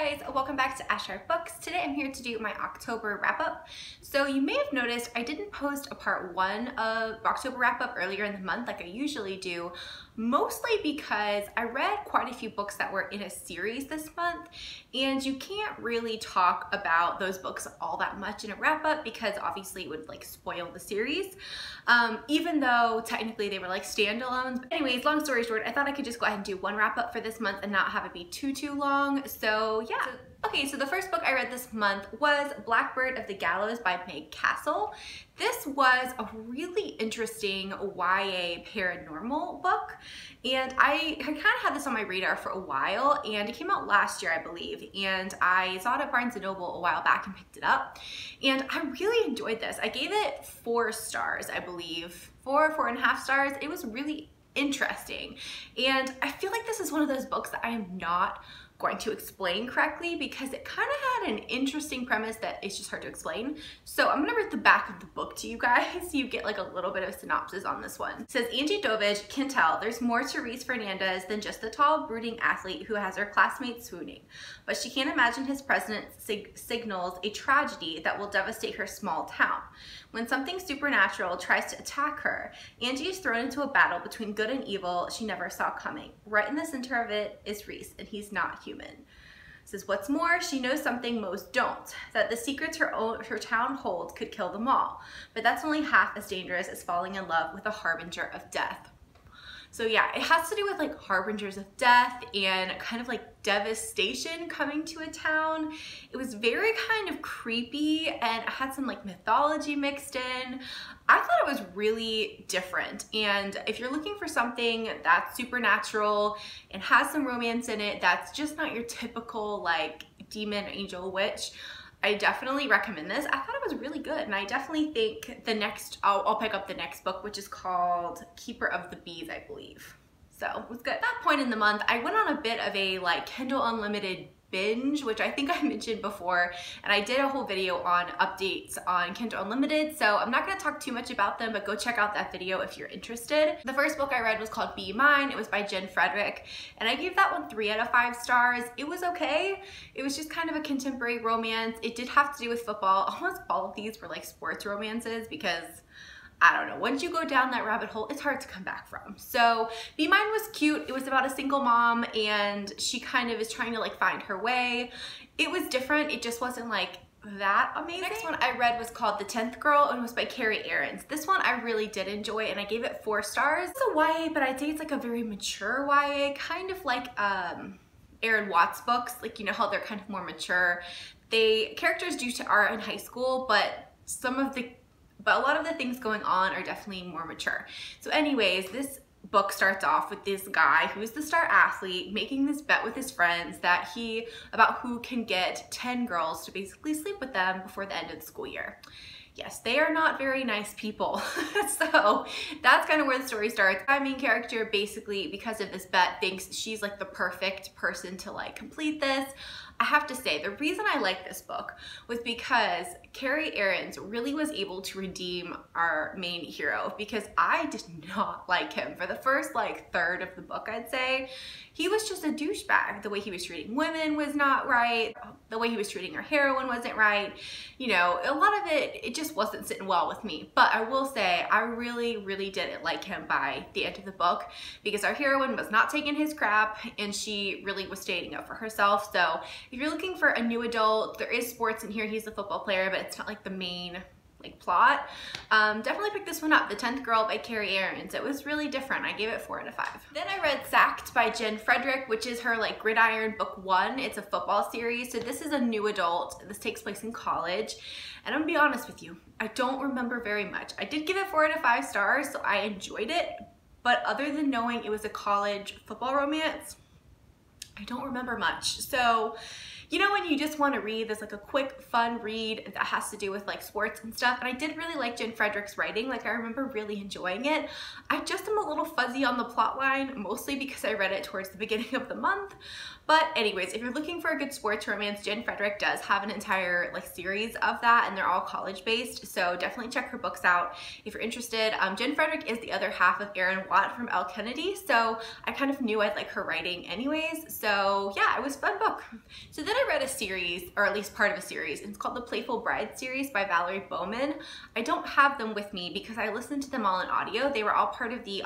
guys, welcome back to Ashar Books. Today I'm here to do my October wrap-up. So you may have noticed I didn't post a part 1 of October wrap-up earlier in the month like I usually do, mostly because I read quite a few books that were in a series this month, and you can't really talk about those books all that much in a wrap-up because obviously it would like spoil the series, even though technically they were like standalones. But anyways, long story short, I thought I could just go ahead and do one wrap-up for this month and not have it be too long. So yeah. Okay, so the first book I read this month was Blackbird of the Gallows by Kassel. This was a really interesting YA paranormal book, and I kind of had this on my radar for a while, and it came out last year, I believe, and I saw it at Barnes & Noble a while back and picked it up, and I really enjoyed this. I gave it 4 stars, I believe, 4.5 stars. It was really interesting, and I feel like this is one of those books that I am not going to explain correctly because it kind of had an interesting premise that it's just hard to explain. So I'm gonna read the back of the book to you guys so you get like a little bit of synopsis on this one. It says, Angie Dovich can tell there's more to Reese Fernandez than just the tall, brooding athlete who has her classmates swooning. But she can't imagine his presence signals a tragedy that will devastate her small town. When something supernatural tries to attack her, Angie is thrown into a battle between good and evil she never saw coming. Right in the center of it is Reese, and he's not human. It says, what's more, she knows something most don't, that the secrets her town holds could kill them all. But that's only half as dangerous as falling in love with a harbinger of death. So yeah, it has to do with like harbingers of death and kind of like devastation coming to a town. It was very kind of creepy and it had some like mythology mixed in. I thought it was really different, and if you're looking for something that's supernatural and has some romance in it, that's just not your typical like demon, angel, witch, I definitely recommend this. I thought it was really good, and I definitely think the next, I'll pick up the next book, which is called Keeper of the Bees, I believe. So it was good. At that point in the month, I went on a bit of a like Kindle Unlimited binge, which I think I mentioned before, and I did a whole video on updates on Kindle Unlimited, so I'm not going to talk too much about them, but go check out that video if you're interested. The first book I read was called Be Mine. It was by Frederick, and I gave that one 3 out of 5 stars. It was okay. It was just kind of a contemporary romance. It did have to do with football. Almost all of these were like sports romances because I don't know, once you go down that rabbit hole, it's hard to come back from. So Be Mine was cute. It was about a single mom, and she kind of is trying to like find her way. It was different. It just wasn't like that amazing. The next one I read was called The 10th Girl, and it was by Carrie. This one I really did enjoy, and I gave it 4 stars. It's a YA, but I'd say it's like a very mature YA, kind of like Aaron Watts books, like, you know how they're kind of more mature. Characters are in high school, but a lot of the things going on are definitely more mature. So anyways, this book starts off with this guy who's the star athlete making this bet with his friends about who can get 10 girls to basically sleep with them before the end of the school year. Yes, they are not very nice people. So that's kind of where the story starts. My main character basically, because of this bet, thinks she's like the perfect person to like complete this. I have to say, the reason I like this book was because Carrie really was able to redeem our main hero, because I did not like him for the first like third of the book, I'd say. He was just a douchebag. The way he was treating women was not right. The way he was treating our heroine wasn't right. You know, a lot of it just wasn't sitting well with me. But I will say, I really didn't like him by the end of the book, because our heroine was not taking his crap, and she really was standing up for herself. So if you're looking for a new adult, there is sports in here. He's a football player, but it's not like the main like plot. Definitely pick this one up, The 10th Girl by Carrie. It was really different. I gave it 4 out of 5. Then I read Sacked by Frederick, which is her like Gridiron book 1. It's a football series. So this is a new adult. This takes place in college. And I'm gonna be honest with you, I don't remember very much. I did give it 4 out of 5 stars, so I enjoyed it. But other than knowing it was a college football romance, I don't remember much. So, you know, when you just want to read, there's like a quick, fun read that has to do with like sports and stuff. And I did really like Frederick's writing. Like, I remember really enjoying it. I just am a little fuzzy on the plot line, mostly because I read it towards the beginning of the month. But anyways, if you're looking for a good sports romance, Frederick does have an entire like series of that, and they're all college based, so definitely check her books out if you're interested. Frederick is the other half of Erin Watt from Elle Kennedy, so I kind of knew I'd like her writing anyways, so yeah, it was a fun book. So then I read a series, or at least part of a series, and it's called the Playful Bride series by Valerie Bowman. I don't have them with me because I listened to them all in audio. They were all part of the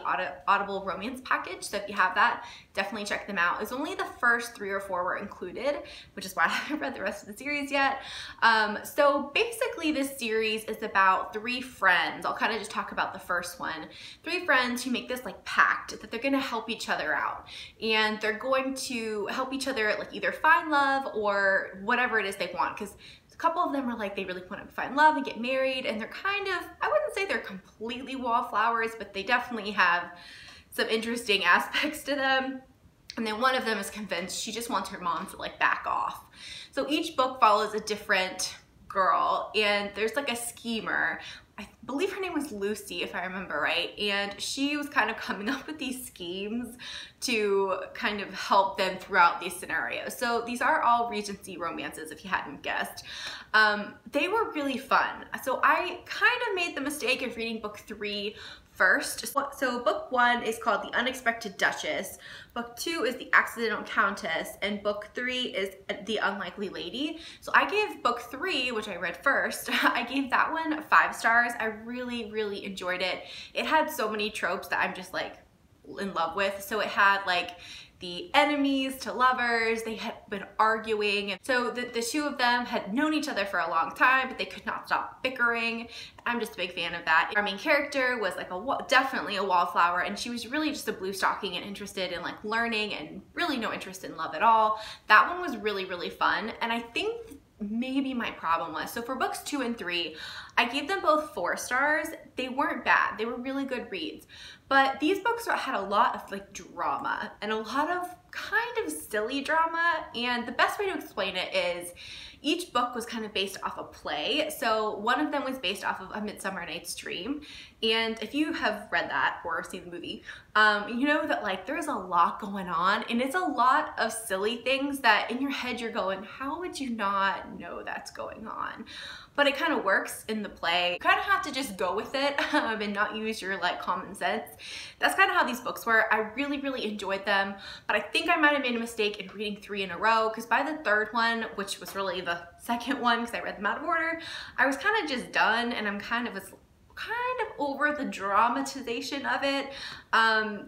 Audible romance package, so if you have that, definitely check them out. It's only the first 3 or 4 were included, which is why I haven't read the rest of the series yet. So basically this series is about 3 friends. I'll kind of just talk about the first one. 3 friends who make this like pact that they're gonna help each other out, and they're going to help each other like either find love or whatever it is they want, because a couple of them are like they really want to find love and get married, and they're kind of, I wouldn't say they're completely wallflowers, but they definitely have some interesting aspects to them. And then one of them is convinced she just wants her mom to like back off. So each book follows a different girl, and there's like a schemer. I believe her name was Lucy, if I remember right, and she was kind of coming up with these schemes to kind of help them throughout these scenarios. So these are all Regency romances, if you hadn't guessed. They were really fun. So I kind of made the mistake of reading book 3 first. So book 1 is called The Unexpected Duchess, book 2 is The Accidental Countess, and book 3 is The Unlikely Lady. So I gave book 3, which I read first, I gave that one 5 stars. I really enjoyed it. It had so many tropes that I'm just like in love with. So it had like the enemies to lovers, they had been arguing, and so the 2 of them had known each other for a long time, but they could not stop bickering. I'm just a big fan of that. Our main character was like definitely a wallflower, and she was really just a blue stocking and interested in like learning and really no interest in love at all. That one was really fun, and I think maybe my problem was, so for books 2 and 3, I gave them both 4 stars. They weren't bad, they were really good reads, but these books had a lot of like drama and a lot of kind of silly drama, and the best way to explain it is each book was kind of based off a play. So one of them was based off of A Midsummer Night's Dream, and if you have read that or seen the movie, you know that like there's a lot going on, and it's a lot of silly things that in your head you're going, how would you not know that's going on? But it kind of works in the play. You kind of have to just go with it and not use your like common sense. That's kind of how these books were. I really enjoyed them, but I think I might have made a mistake in reading 3 in a row, because by the 3rd one, which was really the 2nd one because I read them out of order, I was kind of just done, and I'm kind of over the dramatization of it,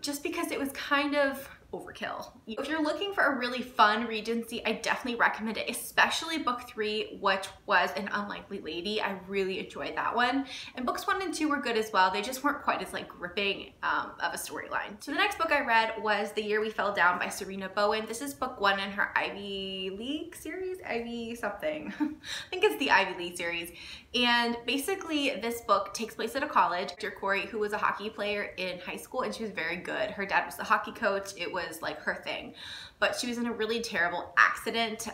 just because it was kind of overkill. If you're looking for a really fun Regency, I definitely recommend it, especially book 3, which was An Unlikely Lady. I really enjoyed that one. And books 1 and 2 were good as well. They just weren't quite as like gripping of a storyline. So the next book I read was The Year We Fell Down by Sarina Bowen. This is book 1 in her Ivy League series, Ivy something. I think it's the Ivy League series. And basically this book takes place at a college. Corey, who was a hockey player in high school, and she was very good. Her dad was the hockey coach. It was like her thing, but she was in a really terrible accident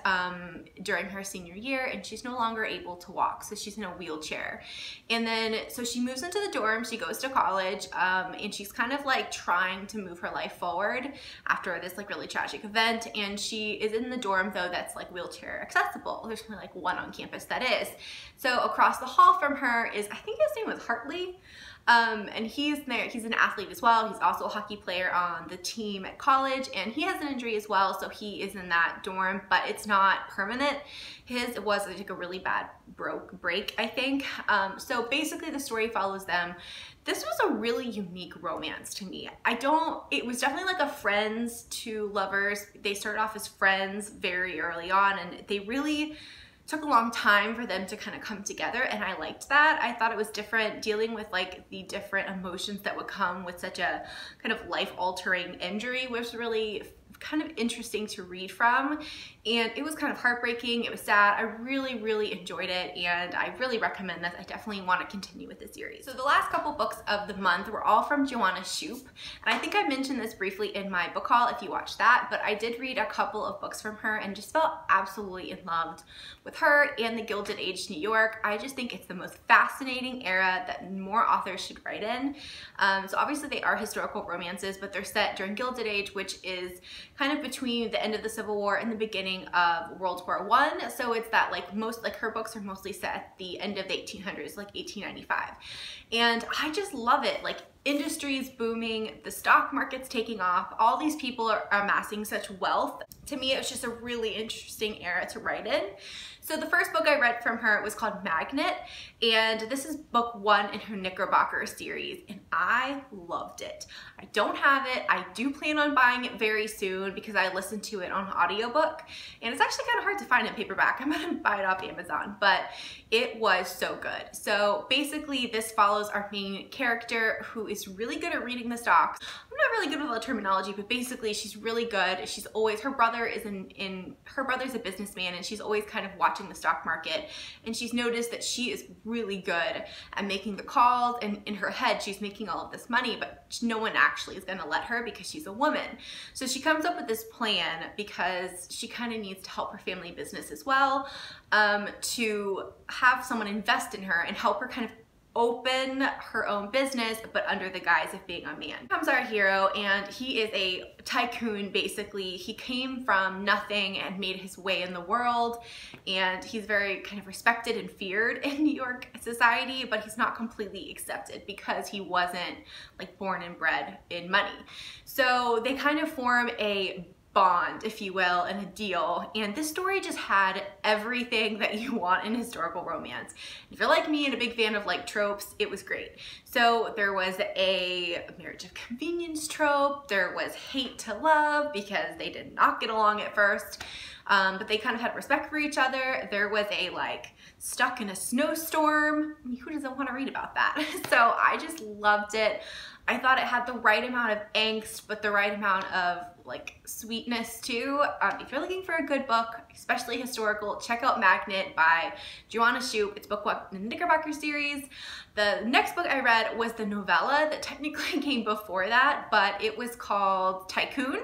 during her senior year, and she's no longer able to walk, so she's in a wheelchair. And then so she moves into the dorm, she goes to college, and she's kind of like trying to move her life forward after this like really tragic event, and she is in the dorm though that's like wheelchair accessible. There's only like one on campus that is. So across the hall from her is, I think his name was Hartley, and he's there. He's an athlete as well. He's also a hockey player on the team at college, and he has an injury as well, so he is in that dorm, but it's not permanent. His was like a really bad break, I think. So basically the story follows them. This was a really unique romance to me. It was definitely like a friends to lovers. They started off as friends very early on, and they really took a long time for them to kind of come together, and I liked that. I thought it was different, dealing with like the different emotions that would come with such a kind of life-altering injury was really kind of interesting to read from. and it was kind of heartbreaking. It was sad. I really enjoyed it, and I really recommend this. I definitely want to continue with the series. So the last couple books of the month were all from Joanna Shupe, and I think I mentioned this briefly in my book haul if you watched that, but I did read a couple of books from her and just felt absolutely in love with her and the Gilded Age New York. I just think it's the most fascinating era that more authors should write in. So obviously they are historical romances, but they're set during Gilded Age, which is kind of between the end of the Civil War and the beginning of World War I. So it's that like her books are mostly set at the end of the 1800s, like 1895. And I just love it. Like, industry's booming, the stock market's taking off, all these people are amassing such wealth. To me, it was just a really interesting era to write in. So the first book I read from her was called Magnate, and this is book 1 in her Knickerbocker series, and I loved it. I don't have it. I do plan on buying it very soon because I listened to it on audiobook, and it's actually kind of hard to find in paperback. I'm gonna buy it off Amazon, but it was so good. So basically this follows our main character who is really good at reading the stocks. I'm not really good with all the terminology, but basically she's really good. She's always, her brother's a businessman, and she's always kind of watching the stock market, and she's noticed that she is really good at making the calls, and in her head she's making all of this money, but no one actually is going to let her because she's a woman. So she comes up with this plan because she kind of needs to help her family business as well, to have someone invest in her and help her kind of open her own business, but under the guise of being a man. Here comes our hero, and he is a tycoon. Basically, he came from nothing and made his way in the world, and he's very kind of respected and feared in New York society, but he's not completely accepted because he wasn't like born and bred in money. So they kind of form a bond, if you will, and a deal, and this story just had everything that you want in historical romance. If you're like me and a big fan of like tropes, it was great. So there was a marriage of convenience trope, there was hate to love because they did not get along at first, but they kind of had respect for each other. There was a like stuck in a snowstorm. I mean, who doesn't want to read about that? So I just loved it. I thought it had the right amount of angst, but the right amount of like sweetness too. If you're looking for a good book, especially historical, check out Magnate by Joanna Shupe. It's book 1 in the Knickerbocker series. The next book I read was the novella that technically came before that, but it was called Tycoon.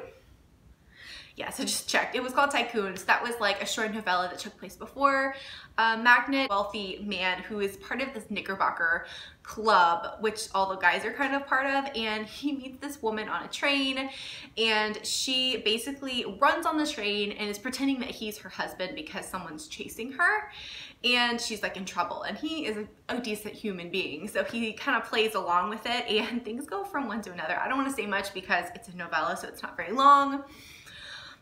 Yeah, so just checked. It was called Tycoon. So that was like a short novella that took place before Magnate. Wealthy man who is part of this Knickerbocker club, which all the guys are kind of part of, and he meets this woman on a train, and she basically runs on the train and is pretending that he's her husband because someone's chasing her, and she's like in trouble, and he is a decent human being, so he kind of plays along with it, and things go from one to another. I don't want to say much because it's a novella, so it's not very long.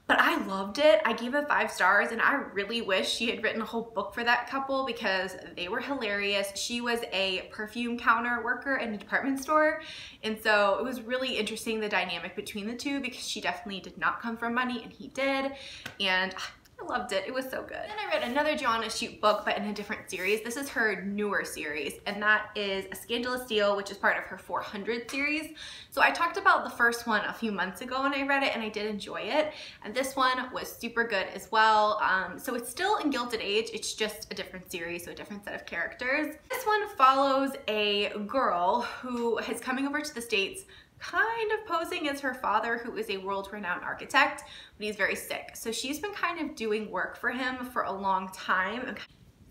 But I loved it. I gave it 5 stars, and I really wish she had written a whole book for that couple because they were hilarious. She was a perfume counter worker in a department store, and so it was really interesting, the dynamic between the two, because she definitely did not come from money and he did, and I loved it. It was so good. Then I read another Joanna Shupe book, but in a different series. This is her newer series, and that is A Scandalous Deal, which is part of her 400 series. So I talked about the first one a few months ago when I read it, and I did enjoy it. And this one was super good as well. So it's still in Gilded Age. It's just a different series, so a different set of characters. This one follows a girl who is coming over to the States, kind of posing as her father, who is a world-renowned architect, but he's very sick. So she's been kind of doing work for him for a long time.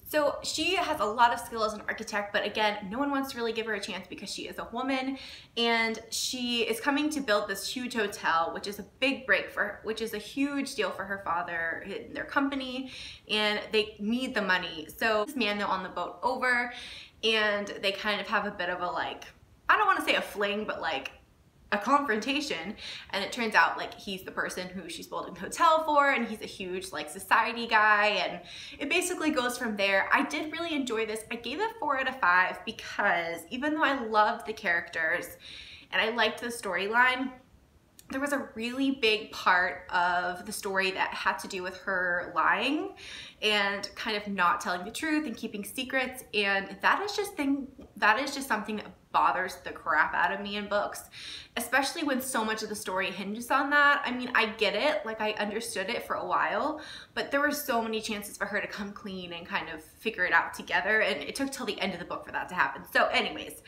So she has a lot of skill as an architect, but again, no one wants to really give her a chance because she is a woman, and she is coming to build this huge hotel, which is a big break for her, which is a huge deal for her father, their company, and they need the money. So this man, they're on the boat over, and they kind of have a bit of a like, I don't want to say a fling, but like a confrontation, and it turns out like he's the person who she's building the hotel for, and he's a huge like society guy, and it basically goes from there. I did really enjoy this. I gave it 4 out of 5 because even though I loved the characters and I liked the storyline, there was a really big part of the story that had to do with her lying and kind of not telling the truth and keeping secrets, and that is just something that bothers the crap out of me in books, especially when so much of the story hinges on that. I mean, I get it, like I understood it for a while, but there were so many chances for her to come clean and kind of figure it out together, and it took till the end of the book for that to happen. So anyways,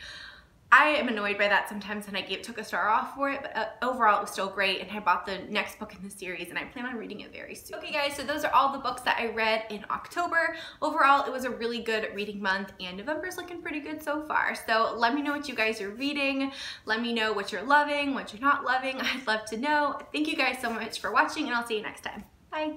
I am annoyed by that sometimes, and I took a star off for it, but overall it was still great, and I bought the next book in the series, and I plan on reading it very soon. Okay guys, so those are all the books that I read in October. Overall, it was a really good reading month, and November's looking pretty good so far. So let me know what you guys are reading. Let me know what you're loving, what you're not loving. I'd love to know. Thank you guys so much for watching, and I'll see you next time. Bye.